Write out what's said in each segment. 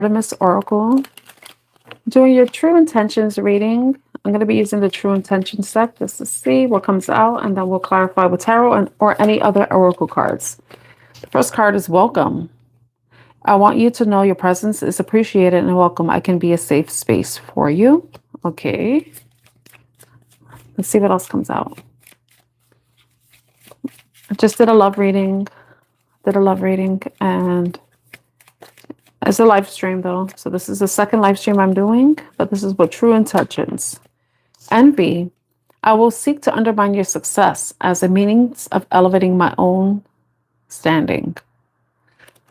Artemis Oracle. Doing your true intentions reading. I'm going to be using the true intentions deck just to see what comes out, and then we'll clarify with tarot and or any other oracle cards. The first card is welcome. I want you to know your presence is appreciated and welcome. I can be a safe space for you. Okay. Let's see what else comes out. I just did a love reading. And it's a live stream though. So this is the second live stream I'm doing, but this is what true intentions. Envy. I will seek to undermine your success as a means of elevating my own standing.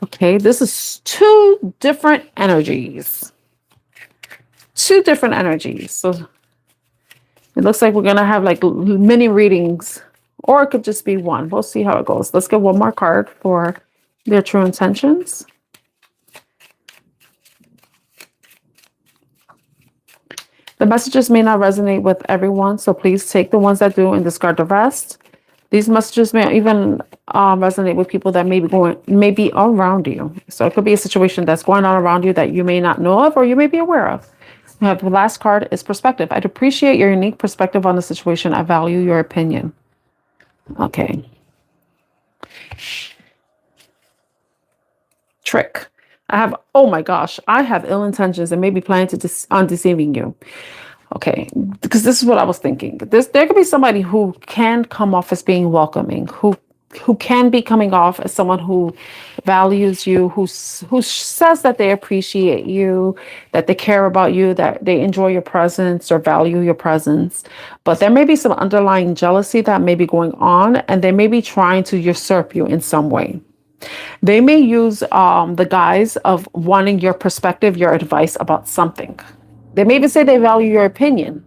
Okay, this is two different energies. So it looks like we're going to have like mini readings, or it could just be one. We'll see how it goes. Let's get one more card for their true intentions. The messages may not resonate with everyone, so please take the ones that do and discard the rest. These messages may even resonate with people that may be around you. So it could be a situation that's going on around you that you may not know of or you may be aware of. The last card is perspective. I'd appreciate your unique perspective on the situation. I value your opinion. Okay. Trick. Oh my gosh, I have ill intentions and maybe planning on deceiving you. Okay, because this is what I was thinking. There could be somebody who can come off as being welcoming, who can be coming off as someone who values you, who says that they appreciate you, that they care about you, that they enjoy your presence or value your presence. But there may be some underlying jealousy that may be going on, and they may be trying to usurp you in some way. They may use the guise of wanting your perspective, your advice about something. They may even say they value your opinion,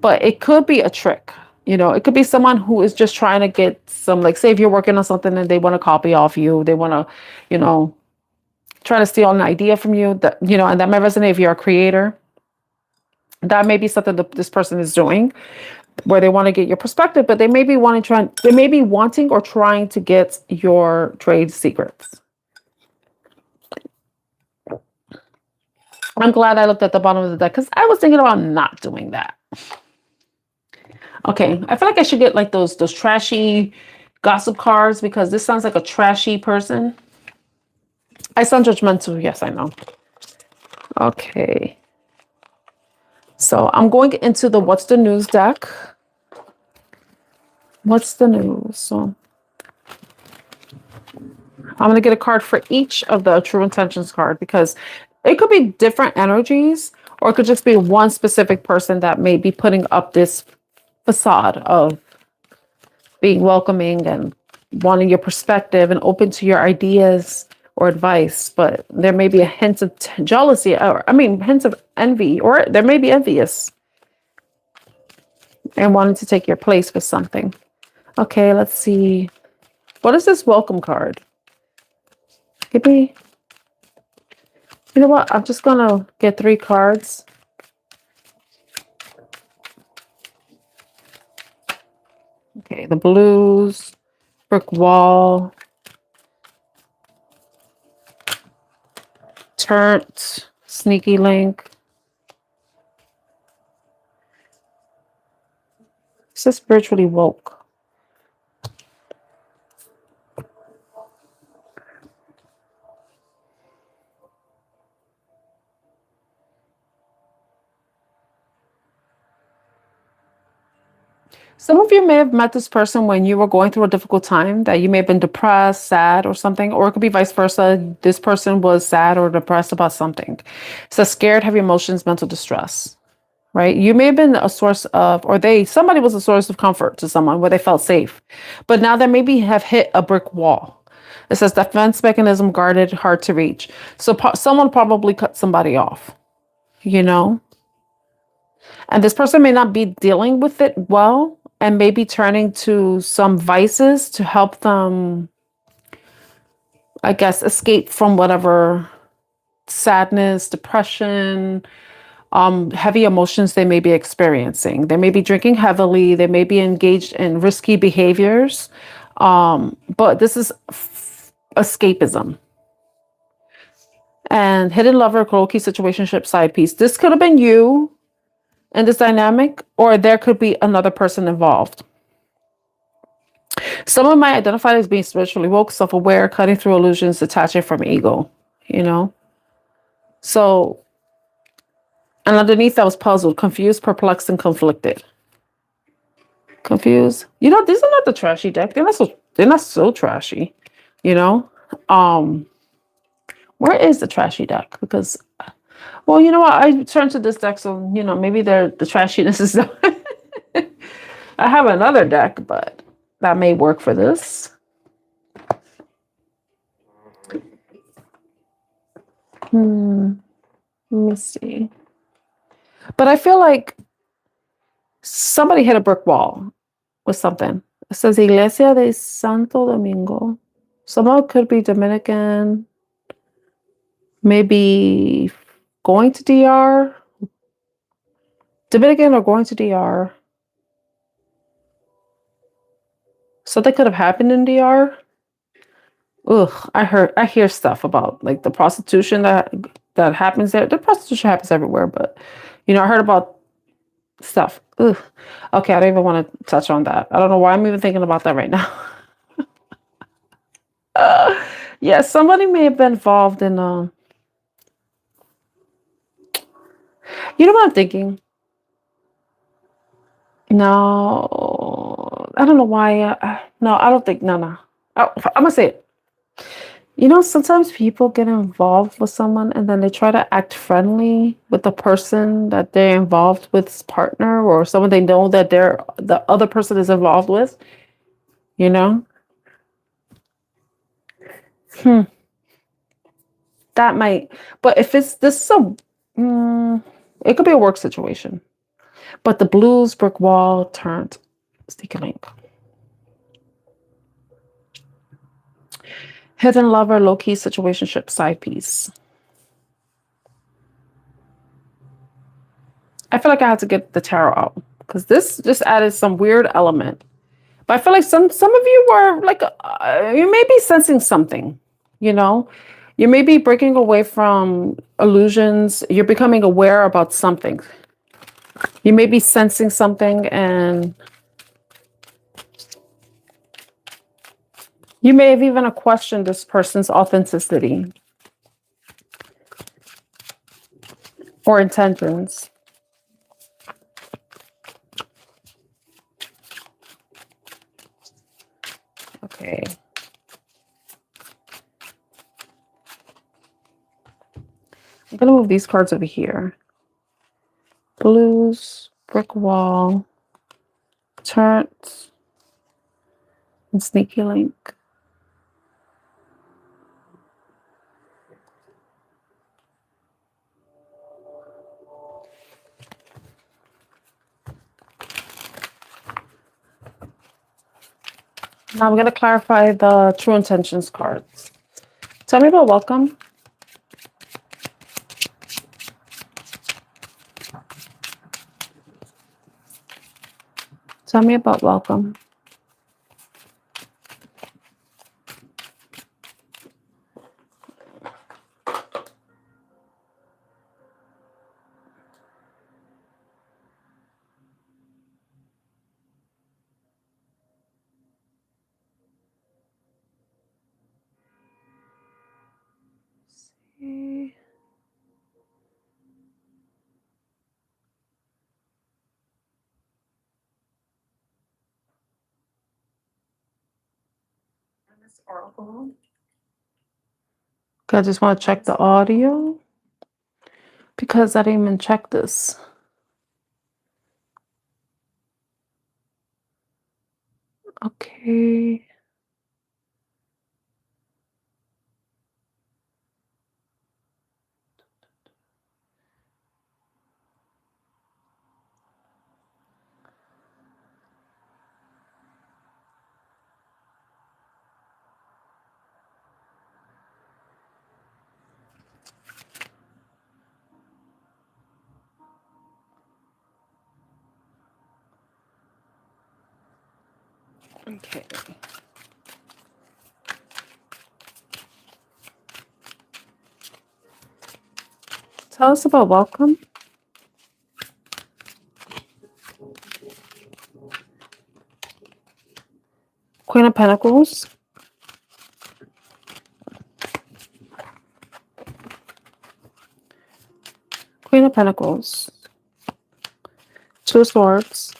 but it could be a trick. You know, it could be someone who is just trying to get some, like, say if you're working on something and they want to copy off you, they want to, you know, try to steal an idea from you, that, you know, and that may resonate if you're a creator. That may be something that this person is doing, where they want to get your perspective, but they may be wanting or trying to get your trade secrets. I'm glad I looked at the bottom of the deck because I was thinking about not doing that. Okay, I feel like I should get like those trashy gossip cards because this sounds like a trashy person. I sound judgmental. Yes, I know. Okay. So I'm going into the What's the News deck. What's the news? So I'm going to get a card for each of the True Intentions card because it could be different energies, or it could just be one specific person that may be putting up this facade of being welcoming and wanting your perspective and open to your ideas or advice. But there may be a hint of jealousy, or hints of envy, or they may be envious and wanting to take your place with something. Okay, let's see. What is this welcome card? Give me. You know what? I'm just going to get 3 cards. Okay, the blues, brick wall, turnt, sneaky link. It says spiritually woke. Some of you may have met this person when you were going through a difficult time, that you may have been depressed, sad, or something, or it could be vice versa. This person was sad or depressed about something. So scared, heavy emotions, mental distress, right? You may have been a source of, somebody was a source of comfort to someone where they felt safe, but now they maybe have hit a brick wall. It says defense mechanism guarded, hard to reach. So someone probably cut somebody off, you know? And this person may not be dealing with it well, and maybe turning to some vices to help them, I guess, escape from whatever sadness, depression, heavy emotions they may be experiencing. They may be drinking heavily. They may be engaged in risky behaviors. But this is escapism. And hidden lover, low-key situationship, side piece. This could have been you in this dynamic, or there could be another person involved. Someone might identify as being spiritually woke, self-aware, cutting through illusions, detaching from ego, you know? So, and underneath that was puzzled, confused, perplexed, and conflicted. Confused. You know, these are not the trashy deck. They're not so trashy, you know? Where is the trashy deck? Because, well, you know what? I turned to this deck, so, you know, maybe the trashiness is... I have another deck, but that may work for this. Let me see. But I feel like somebody hit a brick wall with something. It says Iglesia de Santo Domingo. Someone could be Dominican, maybe going to DR. Dominican or going to DR. Something could have happened in DR. Ugh, I hear stuff about like the prostitution that happens there. The prostitution happens everywhere, but you know, I heard about stuff. Ugh. Okay, I don't even want to touch on that. I don't know why I'm even thinking about that right now. Yeah, somebody may have been involved in you know what I'm thinking? No, I don't know why. No, I don't think. No. I'm gonna say it. You know, sometimes people get involved with someone and then they try to act friendly with the person that they're involved with's partner or someone they know that the other person is involved with. You know, that might. But if it's this, it could be a work situation. But the blues brick wall turned sticky link. Hidden lover, low-key situationship, side piece. I feel like I had to get the tarot out because this just added some weird element. But I feel like some of you were like, you may be sensing something, you know? You may be breaking away from illusions. You're becoming aware about something. You may be sensing something and you may have even questioned this person's authenticity or intentions. Okay. I'm going to move these cards over here. Blues, brick wall, turnt, and sneaky link. Now I'm going to clarify the true intentions cards. Tell me about welcome. Tell me about welcome. See. Artemis Oracle. Okay, I just want to check the audio because I didn't even check this. Okay. Okay. Tell us about welcome. Queen of Pentacles. Queen of Pentacles. Two of Swords.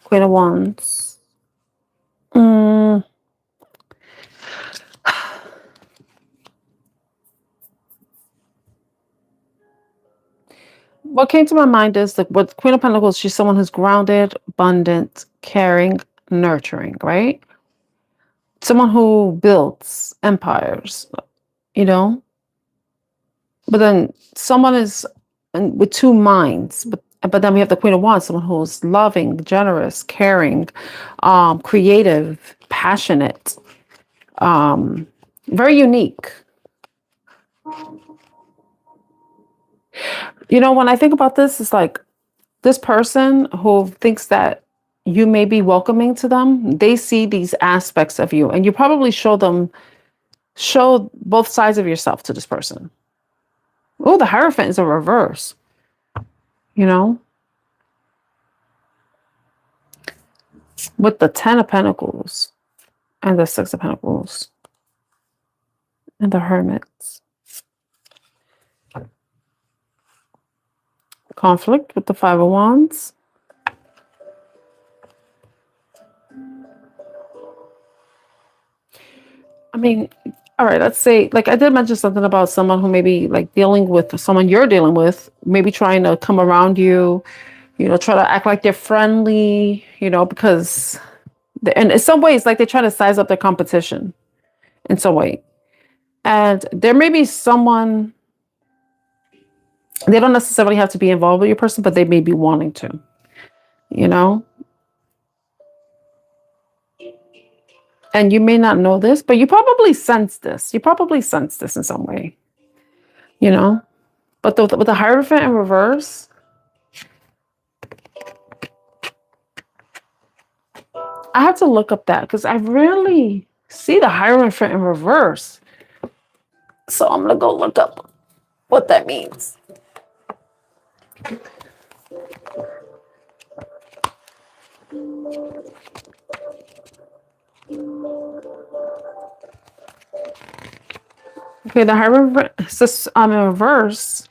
Queen of Wands. What came to my mind is that with Queen of Pentacles, she's someone who's grounded, abundant, caring, nurturing, right? Someone who builds empires, you know? But then someone is with two minds, but then we have the Queen of Wands, someone who's loving, generous, caring, creative, passionate, very unique. You know, when I think about this, it's like this person who thinks that you may be welcoming to them, they see these aspects of you, and you probably show both sides of yourself to this person. Oh, the Hierophant is a reverse, you know? With the 10 of Pentacles and the 6 of Pentacles and the Hermits. Conflict with the 5 of Wands. I mean, all right, let's say, like I did mention something about someone who may be like dealing with someone you're dealing with, maybe trying to come around you, you know, try to act like they're friendly, you know, because, and in some ways, like they try to size up their competition in some way. And there may be someone, they don't necessarily have to be involved with your person, but they may be wanting to, you know? And you may not know this, but you probably sense this. You probably sense this in some way, you know? But with the Hierophant in reverse, I have to look up that because I rarely see the Hierophant in reverse. So I'm going to go look up what that means. Okay, the Hierophant is in reverse.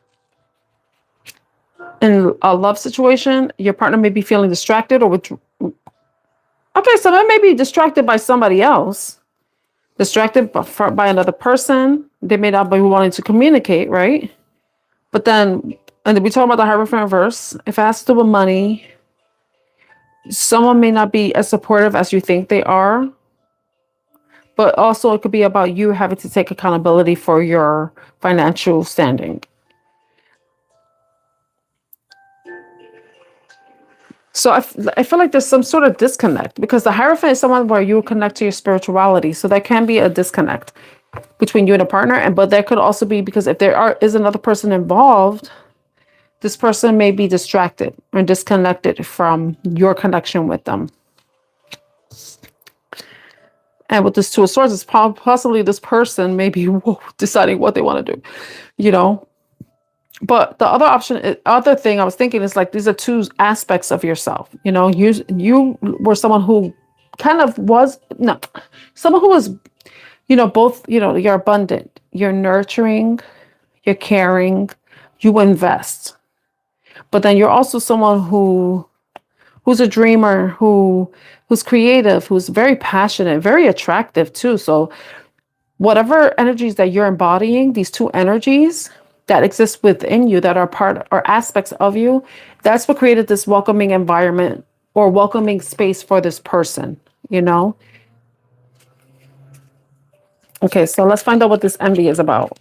In a love situation, your partner may be feeling distracted or with. Okay, so they may be distracted by somebody else, distracted by another person. They may not be wanting to communicate, right? But then, and we talk about the Hierophant reverse. If it has to do with money, someone may not be as supportive as you think they are. But also it could be about you having to take accountability for your financial standing. So I feel like there's some sort of disconnect because the Hierophant is someone where you connect to your spirituality. So there can be a disconnect between you and a partner. But there could also be because if there is another person involved, this person may be distracted or disconnected from your connection with them. And with this Two of Swords, it's possibly this person may be deciding what they want to do, you know. But the other thing I was thinking is like these are two aspects of yourself. You know, you were someone who kind of someone who was, you know, both, you know, you're abundant, you're nurturing, you're caring, you invest. But then you're also someone who's a dreamer, who's creative, who's very passionate, very attractive too. So whatever energies that you're embodying, these two energies that exist within you that are part or aspects of you, that's what created this welcoming environment or welcoming space for this person, you know? Okay, so let's find out what this envy is about.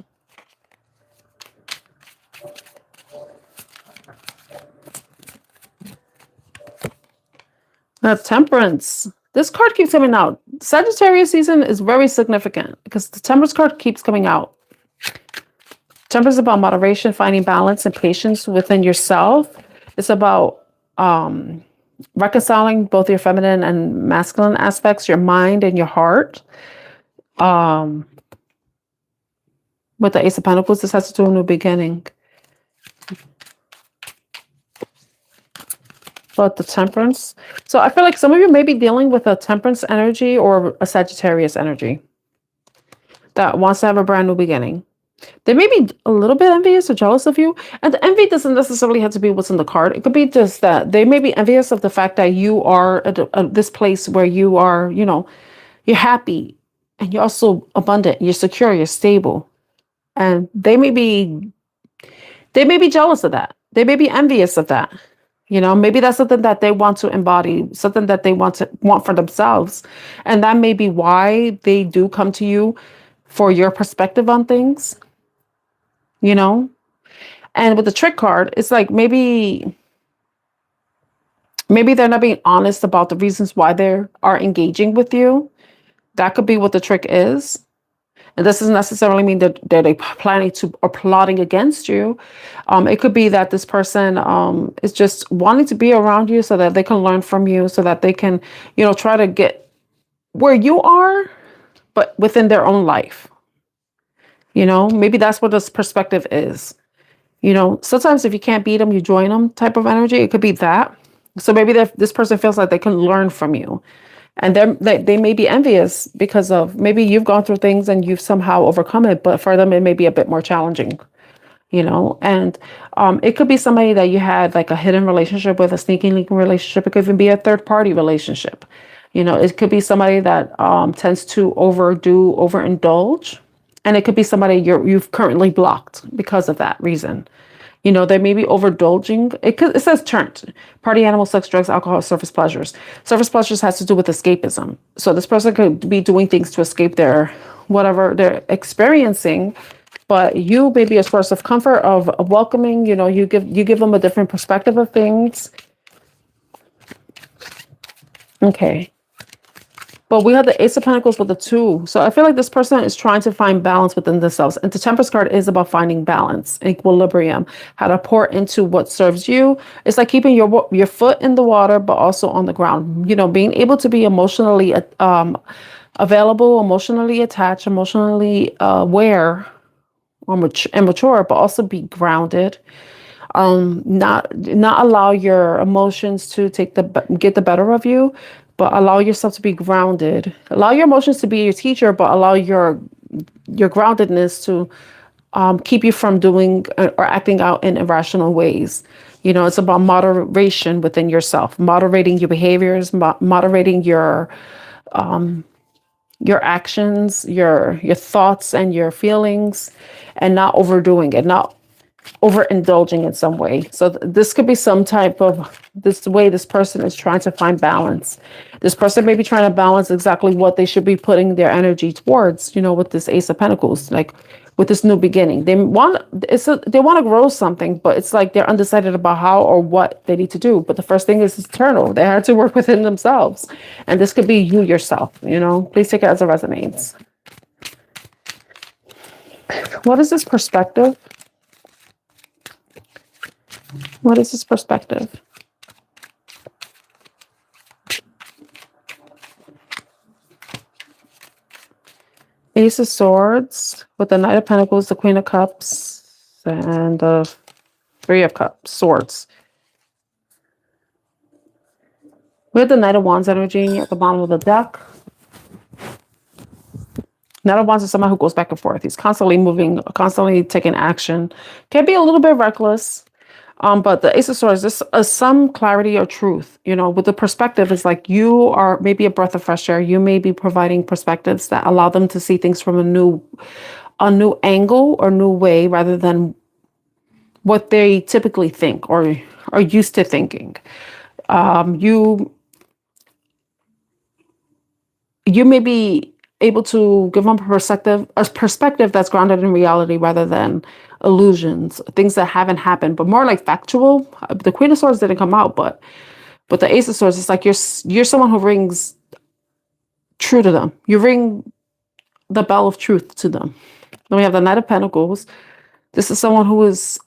The Temperance. This card keeps coming out. Sagittarius season is very significant because the Temperance card keeps coming out. Temperance is about moderation, finding balance and patience within yourself. It's about reconciling both your feminine and masculine aspects, your mind and your heart. Um, with the Ace of Pentacles, this has to do with a new beginning. But the Temperance. So I feel like some of you may be dealing with a Temperance energy or a Sagittarius energy that wants to have a brand new beginning. They may be a little bit envious or jealous of you. And the envy doesn't necessarily have to be what's in the card. It could be just that they may be envious of the fact that you are at this place where you are, you know, you're happy and you're also abundant, you're secure, you're stable. And they may be jealous of that. They may be envious of that. You know, maybe that's something that they want to embody, something that they want for themselves. And that may be why they do come to you for your perspective on things, you know? And with the trick card, it's like maybe they're not being honest about the reasons why they are engaging with you. That could be what the trick is. And this doesn't necessarily mean that they're planning to or plotting against you. It could be that this person is just wanting to be around you so that they can learn from you, so that they can, you know, try to get where you are, but within their own life. You know, maybe that's what this perspective is. You know, sometimes if you can't beat them, you join them type of energy. It could be that. So maybe this person feels like they can learn from you. And they may be envious because of maybe you've gone through things and you've somehow overcome it, but for them, it may be a bit more challenging, you know? And it could be somebody that you had like a hidden relationship with, a sneaky link relationship. It could even be a third party relationship. You know, it could be somebody that tends to overindulge. And it could be somebody you've currently blocked because of that reason. You know, they may be overindulging. It says turned. Party animal, sex, drugs, alcohol, surface pleasures. Surface pleasures has to do with escapism. So this person could be doing things to escape their whatever they're experiencing. But you may be a source of comfort, of welcoming. You know, you give them a different perspective of things. Okay. But we have the Ace of Pentacles with the 2. So I feel like this person is trying to find balance within themselves. And the Temperance card is about finding balance, equilibrium, how to pour into what serves you. It's like keeping your foot in the water, but also on the ground. You know, being able to be emotionally available, emotionally attached, emotionally aware or mature, but also be grounded. Not allow your emotions to get the better of you, but allow yourself to be grounded. Allow your emotions to be your teacher, but allow your groundedness to keep you from doing or acting out in irrational ways. You know, it's about moderation within yourself, moderating your behaviors, moderating your actions, your thoughts and your feelings, and not overdoing it, not overindulging in some way. So this could be some type of this way this person is trying to find balance. This person may be trying to balance exactly what they should be putting their energy towards, you know, with this Ace of Pentacles, like with this new beginning. They want to grow something, but it's like they're undecided about how or what they need to do. But the first thing is eternal. They had to work within themselves. And this could be you yourself, you know. Please take it as it resonates. What is this perspective? What is this perspective? Ace of Swords with the Knight of Pentacles, the Queen of Cups, and the Three of Cups, Swords. We have the Knight of Wands energy at the bottom of the deck. Knight of Wands is someone who goes back and forth. He's constantly moving, constantly taking action. Can be a little bit reckless. But the Ace of Swords, this is some clarity or truth, you know, with the perspective is like you are maybe a breath of fresh air. You may be providing perspectives that allow them to see things from a new angle or new way rather than what they typically think or are used to thinking. You may be able to give them a perspective that's grounded in reality rather than illusions, things that haven't happened, but more like factual. The Queen of Swords didn't come out, but the Ace of Swords, it's like you're someone who rings true to them. You ring the bell of truth to them. Then we have the Knight of Pentacles. This is someone who is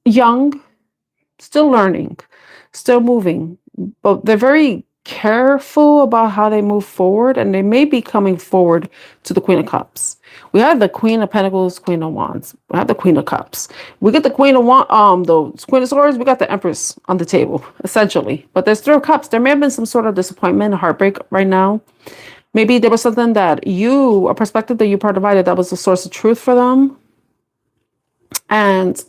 young, still learning, still moving, but they're very careful about how they move forward, and they may be coming forward to the Queen of Cups. We have the Queen of Pentacles, Queen of Wands. We have the Queen of Cups. We get the Queen of the Queen of Swords. We got the Empress on the table, essentially. But there's Three of Cups. There may have been some sort of disappointment, heartbreak right now. Maybe there was something that a perspective that you provided that was a source of truth for them, and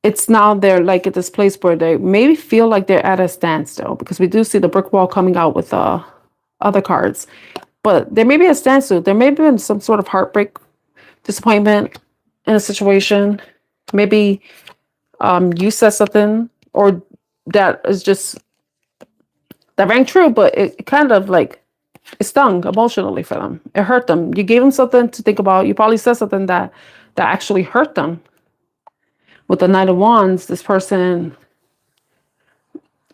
it's now they're like at this place where they maybe feel like they're at a standstill, because we do see the brick wall coming out with other cards. But there may be a standstill. There may have been some sort of heartbreak, disappointment in a situation. Maybe you said something, or that rang true, but it kind of like it stung emotionally for them. It hurt them. You gave them something to think about. You probably said something that actually hurt them. With the Knight of Wands, this person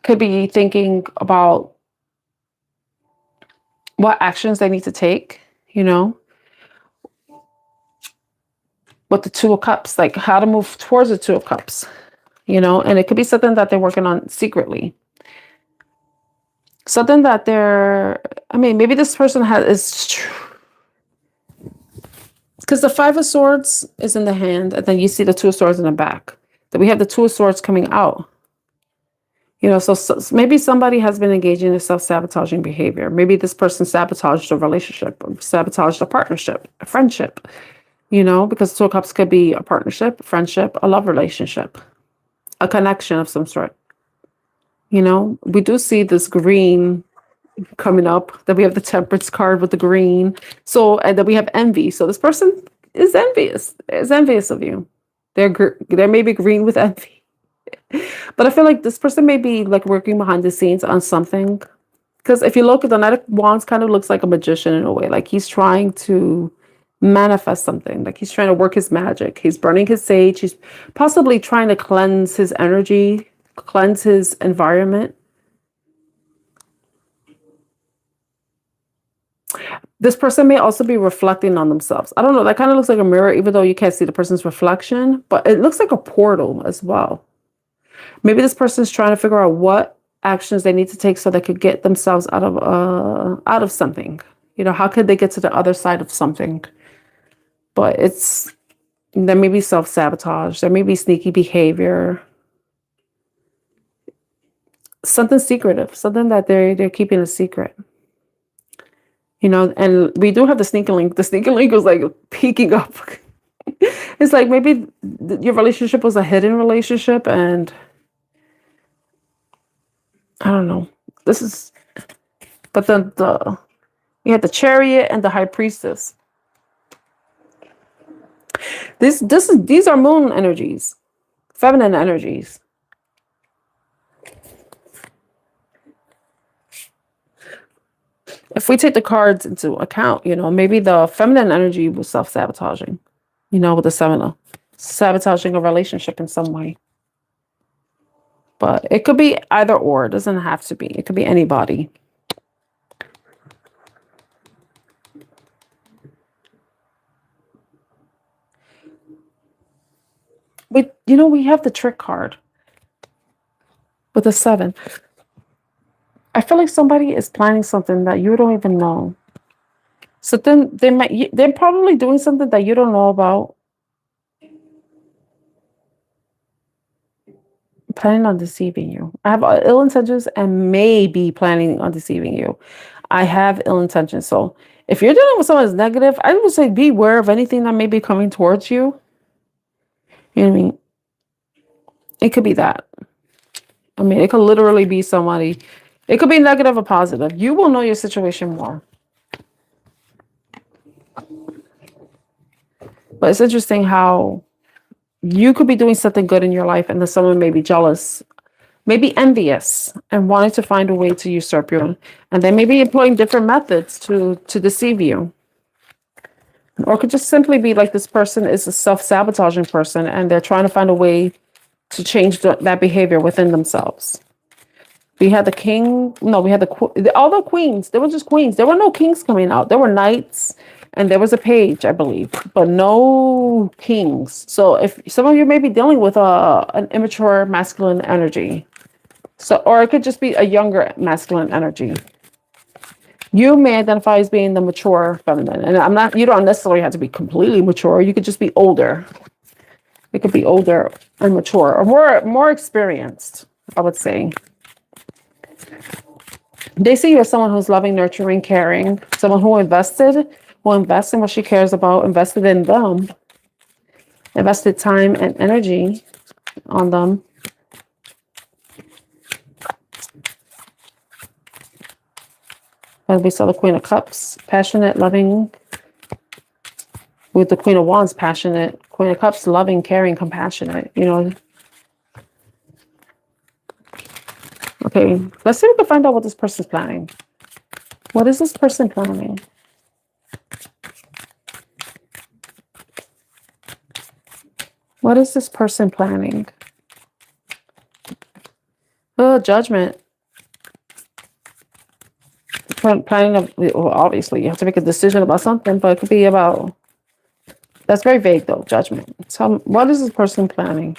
could be thinking about what actions they need to take, with the Two of Cups, like how to move towards the Two of Cups, and it could be something that they're working on secretly. Something that maybe this person because the Five of Swords is in the hand, and then you see the Two of Swords in the back. Then we have the Two of Swords coming out. So maybe somebody has been engaging in self-sabotaging behavior. Maybe this person sabotaged a relationship, or sabotaged a partnership, a friendship, because Two of Cups could be a partnership, a friendship, a love relationship, a connection of some sort. We do see this green coming up. Then we have the Temperance card with the green. So, and then we have envy. So this person is envious of you. They're maybe green with envy. But I feel like this person may be like working behind the scenes on something. Because if you look at the Knight of Wands, kind of looks like a magician in a way. Like he's trying to manifest something. Like he's trying to work his magic. He's burning his sage. He's possibly trying to cleanse his energy, cleanse his environment. This person may also be reflecting on themselves. I don't know. That kind of looks like a mirror, even though you can't see the person's reflection. But it looks like a portal as well. Maybe this person is trying to figure out what actions they need to take so they could get themselves out of something. How could they get to the other side of something? But there may be self-sabotage. There may be sneaky behavior. Something secretive. Something that they're keeping a secret. And we do have the sneaking link. The sneaking link was like peeking up. It's like maybe your relationship was a hidden relationship, and I don't know. But then you had the Chariot and the High Priestess. These are moon energies, feminine energies. If we take the cards into account, maybe the feminine energy was self-sabotaging, with the Seven, sabotaging a relationship in some way. But it could be either or. It doesn't have to be. It could be anybody. We have the Trick card with the 7. I feel like somebody is planning something that you don't even know. So then they're probably doing something that you don't know about. Planning on deceiving you. I have ill intentions and maybe planning on deceiving you. I have ill intentions. So if you're dealing with someone that's negative, I would say beware of anything that may be coming towards you. You know what I mean? It could be that. It could literally be somebody. It could be negative or positive. You will know your situation more. But it's interesting how you could be doing something good in your life, and then someone may be jealous, maybe envious, and wanting to find a way to usurp you. And they may be employing different methods to deceive you. Or it could just simply be like this person is a self-sabotaging person, and they're trying to find a way to change that behavior within themselves. We had the king. No, we had all the queens. There were just queens. There were no kings coming out. There were knights, and there was a page, I believe, but no kings. So if some of you may be dealing with an immature masculine energy, So, or it could just be a younger masculine energy. You may identify as being the mature feminine. And I'm not, you don't necessarily have to be completely mature. You could just be older. It could be older and mature, or more experienced, I would say. They see you as someone who's loving, nurturing, caring, someone who invests in what she cares about, invested in them, invested time and energy on them. And we saw the Queen of Cups, passionate, loving. With the Queen of Wands, passionate. Queen of Cups, loving, caring, compassionate. You know. Okay, let's see if we can find out what this person's planning. What is this person planning? What is this person planning? Oh, Judgment. Planning, well, obviously, you have to make a decision about something, but it could be about, that's very vague though, Judgment. So what is this person planning?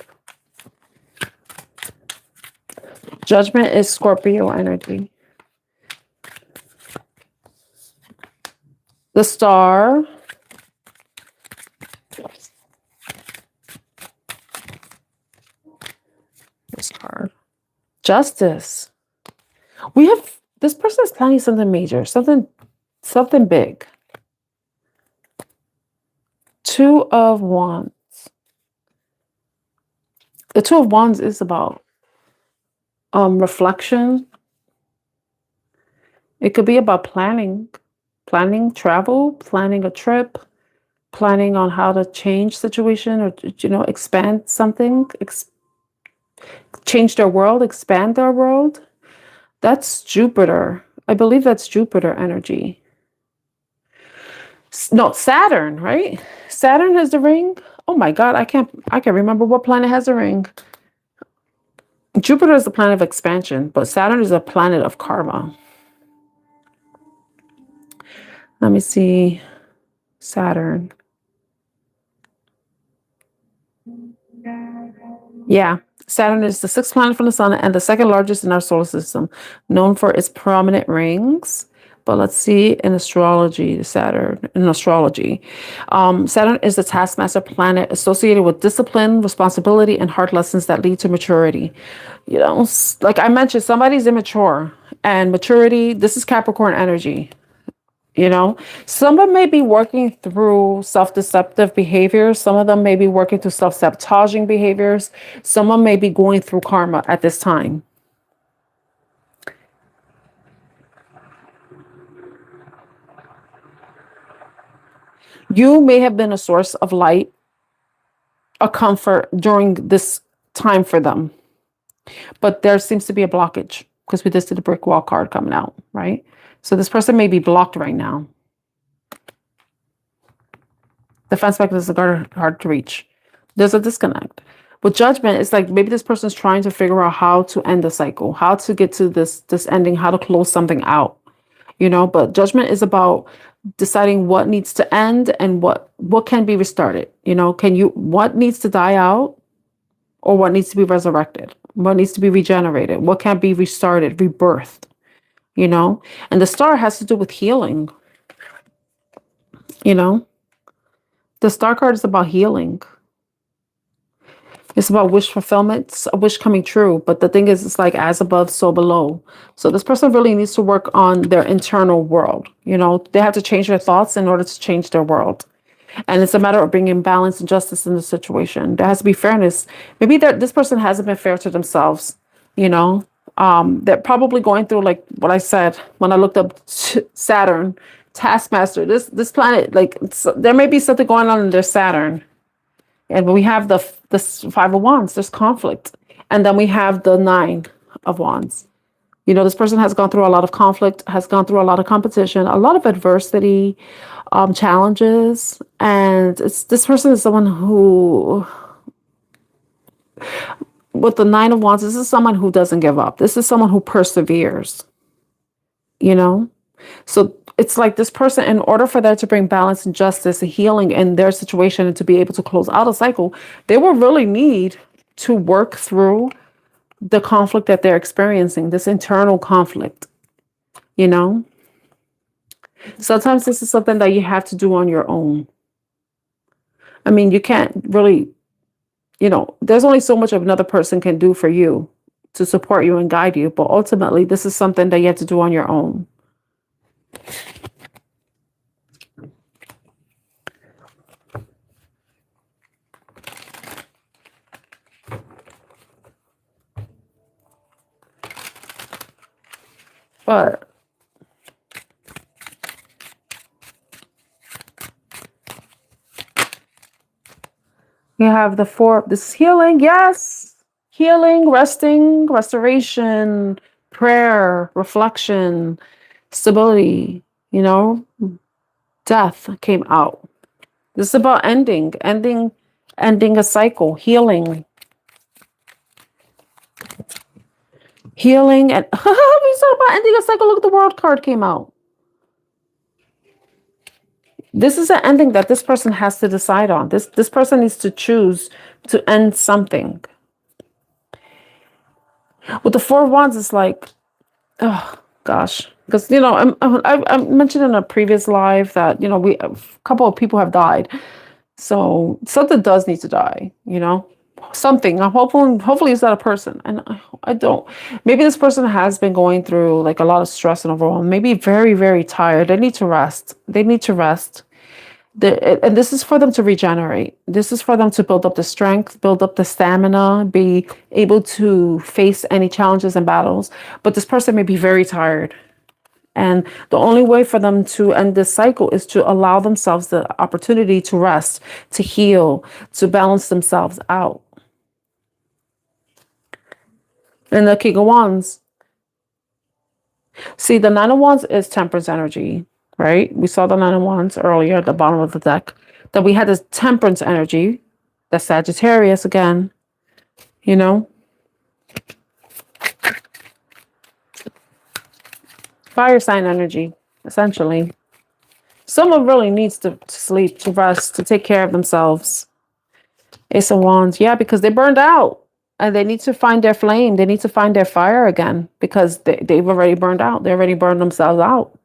Judgment is Scorpio energy. The Star. This card. Justice. We have, this person is planning something major, something big. Two of Wands. The Two of Wands is about reflection. It could be about planning travel, planning a trip, planning on how to change situation, or, you know, expand something, change their world, expand their world. That's Jupiter. I believe that's Jupiter energy. No, Saturn, right? Saturn has the ring. Oh my God, I can't remember what planet has a ring. Jupiter is the planet of expansion, but Saturn is a planet of karma. Let me see. Saturn. Yeah. Saturn is the sixth planet from the sun and the second largest in our solar system, known for its prominent rings. But let's see in astrology, Saturn is the taskmaster planet associated with discipline, responsibility, and hard lessons that lead to maturity. You know, like I mentioned, somebody's immature, and maturity, this is Capricorn energy. You know, someone may be working through self-deceptive behaviors. Some of them may be working through self-sabotaging behaviors. Someone may be going through karma at this time. You may have been a source of light, a comfort during this time for them. But there seems to be a blockage because we just did a brick wall card coming out, right? So this person may be blocked right now. Defense mechanisms are hard to reach. There's a disconnect. With Judgment, it's like maybe this person's trying to figure out how to end the cycle, how to get to this ending, how to close something out, you know. But Judgment is about deciding what needs to end and what can be restarted. You know, what needs to die out, or what needs to be resurrected, what needs to be regenerated, what can be restarted, rebirthed. You know, and the Star has to do with healing. You know, the Star card is about healing. It's about wish fulfillment, it's a wish coming true. But the thing is, it's like as above, so below. So this person really needs to work on their internal world. You know, they have to change their thoughts in order to change their world. And it's a matter of bringing balance and justice in the situation. There has to be fairness. Maybe this person hasn't been fair to themselves, you know. They're probably going through, like what I said when I looked up Saturn, taskmaster, this planet, like there may be something going on in their Saturn. And when we have the Five of Wands, there's conflict. And then we have the Nine of Wands. You know, this person has gone through a lot of conflict, has gone through a lot of competition, a lot of adversity, challenges. And this person is someone who, with the Nine of Wands, this is someone who doesn't give up. This is someone who perseveres, you know? So it's like this person, in order for there to bring balance and justice and healing in their situation and to be able to close out a cycle, they will really need to work through the conflict that they're experiencing, this internal conflict, you know? Sometimes this is something that you have to do on your own. I mean, you can't really, there's only so much of another person can do for you to support you and guide you, but ultimately, this is something that you have to do on your own. But you have the four, this is healing, yes. Healing, resting, restoration, prayer, reflection, stability, death came out. This is about ending a cycle, healing. Healing and we talk about ending a cycle. Look at the world card came out. This is an ending that this person has to decide on. This person needs to choose to end something. With the Four of Wands, it's like, oh gosh, because I mentioned in a previous live that a couple of people have died, so something does need to die. Something. I'm hopefully it's not a person, and I don't. Maybe this person has been going through like a lot of stress and overwhelm. Maybe very, very tired. They need to rest. And this is for them to regenerate. This is for them to build up the strength, build up the stamina, be able to face any challenges and battles. But this person may be very tired. And the only way for them to end this cycle is to allow themselves the opportunity to rest, to heal, to balance themselves out. And the King of Wands. See, the Nine of Wands is temperance energy, right? We saw the Nine of Wands earlier at the bottom of the deck. That we had this temperance energy, the Sagittarius again, Fire sign energy, essentially. Someone really needs to sleep, to rest, to take care of themselves. Ace of Wands, yeah, because they burned out. And they need to find their flame. They need to find their fire again because they've already burned out. They already burned themselves out.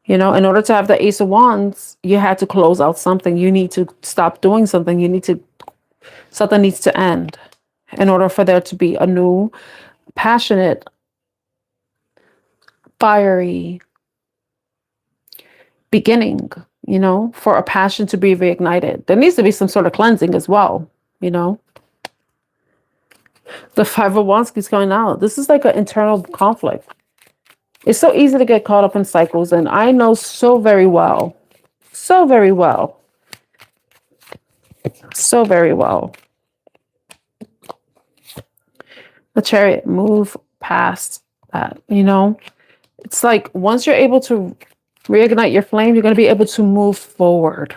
In order to have the Ace of Wands, you had to close out something. You need to stop doing something. Something needs to end in order for there to be a new, passionate, fiery beginning, for a passion to be reignited. There needs to be some sort of cleansing as well, The Five of Wands keeps going out. This is like an internal conflict. It's so easy to get caught up in cycles, and I know so very well, the Chariot, move past that, It's like once you're able to reignite your flame, you're going to be able to move forward.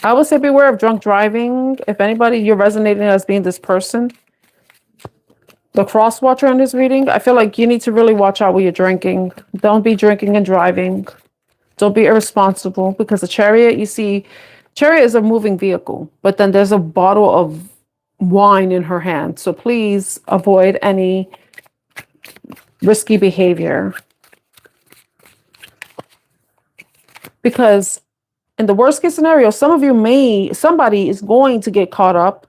I would say beware of drunk driving. If anybody, you're resonating as being this person, the cross watcher in this reading, I feel like you need to really watch out when you're drinking. Don't be drinking and driving. Don't be irresponsible, because the Chariot, you see, Chariot is a moving vehicle, but then there's a bottle of wine in her hand. So please avoid any risky behavior. Because in the worst case scenario, somebody is going to get caught up.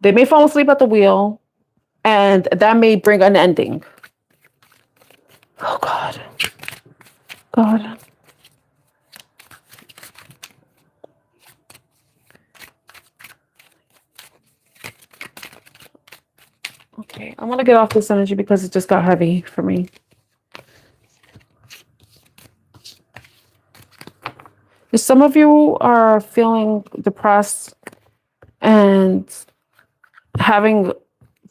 They may fall asleep at the wheel, and that may bring an ending. Oh, God. Okay, I'm going to get off this energy because it just got heavy for me. Some of you are feeling depressed and having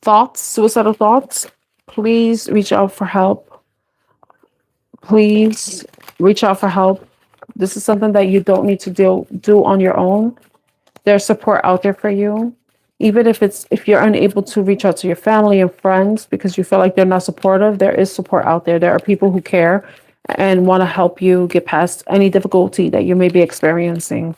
thoughts, suicidal thoughts. Please reach out for help. This is something that you don't need to do on your own. There's support out there for you. Even if you're unable to reach out to your family and friends because you feel like they're not supportive, there is support out there. There are people who care and want to help you get past any difficulty that you may be experiencing,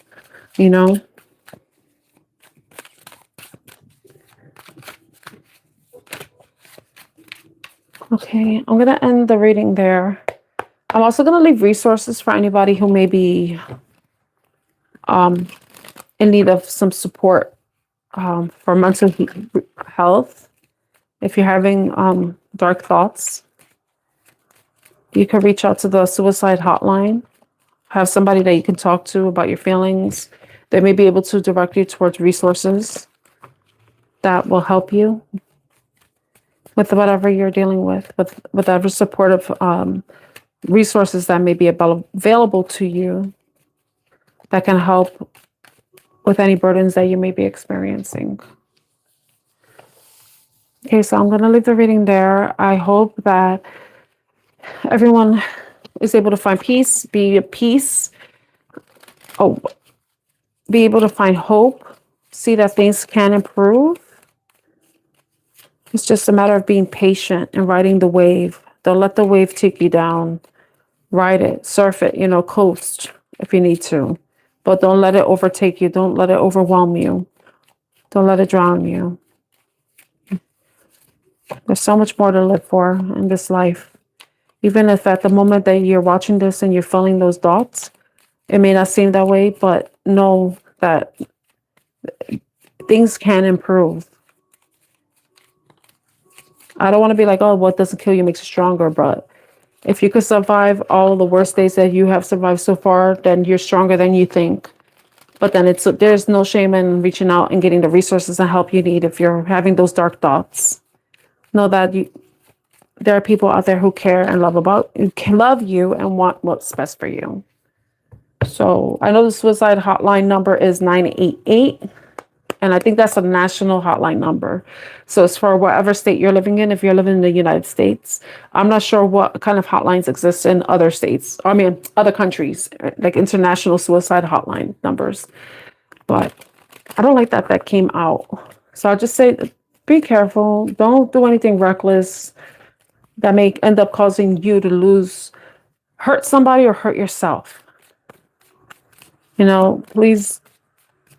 Okay, I'm going to end the reading there. I'm also going to leave resources for anybody who may be in need of some support for mental health. If you're having dark thoughts, you can reach out to the suicide hotline. Have somebody that you can talk to about your feelings. They may be able to direct you towards resources that will help you with whatever you're dealing with whatever supportive resources that may be available to you that can help with any burdens that you may be experiencing. Okay, so I'm going to leave the reading there. I hope that everyone is able to find peace, be at peace, be able to find hope, see that things can improve. It's just a matter of being patient and riding the wave. Don't let the wave take you down. Ride it, surf it, coast if you need to. But don't let it overtake you. Don't let it overwhelm you. Don't let it drown you. There's so much more to live for in this life. Even if at the moment that you're watching this and you're feeling those thoughts, it may not seem that way, but know that things can improve. I don't want to be like, oh, what doesn't kill you makes you stronger. But if you could survive all the worst days that you have survived so far, then you're stronger than you think. But then there's no shame in reaching out and getting the resources and help you need if you're having those dark thoughts. Know that there are people out there who care and love you and want what's best for you. So I know the suicide hotline number is 988. And I think that's a national hotline number. So it's for whatever state you're living in. If you're living in the United States, I'm not sure what kind of hotlines exist in other states. Other countries, like international suicide hotline numbers. But I don't like that came out. So I'll just say, be careful. Don't do anything reckless that may end up causing you to hurt somebody or hurt yourself. Please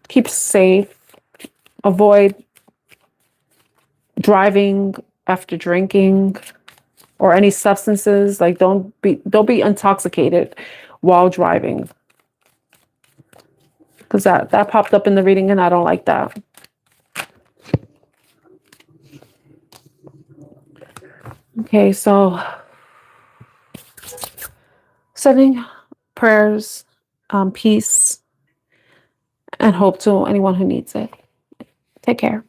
keep safe. Avoid driving after drinking or any substances. Like don't be intoxicated while driving. Because that popped up in the reading and I don't like that. Okay, so sending prayers, peace, and hope to anyone who needs it. Take care.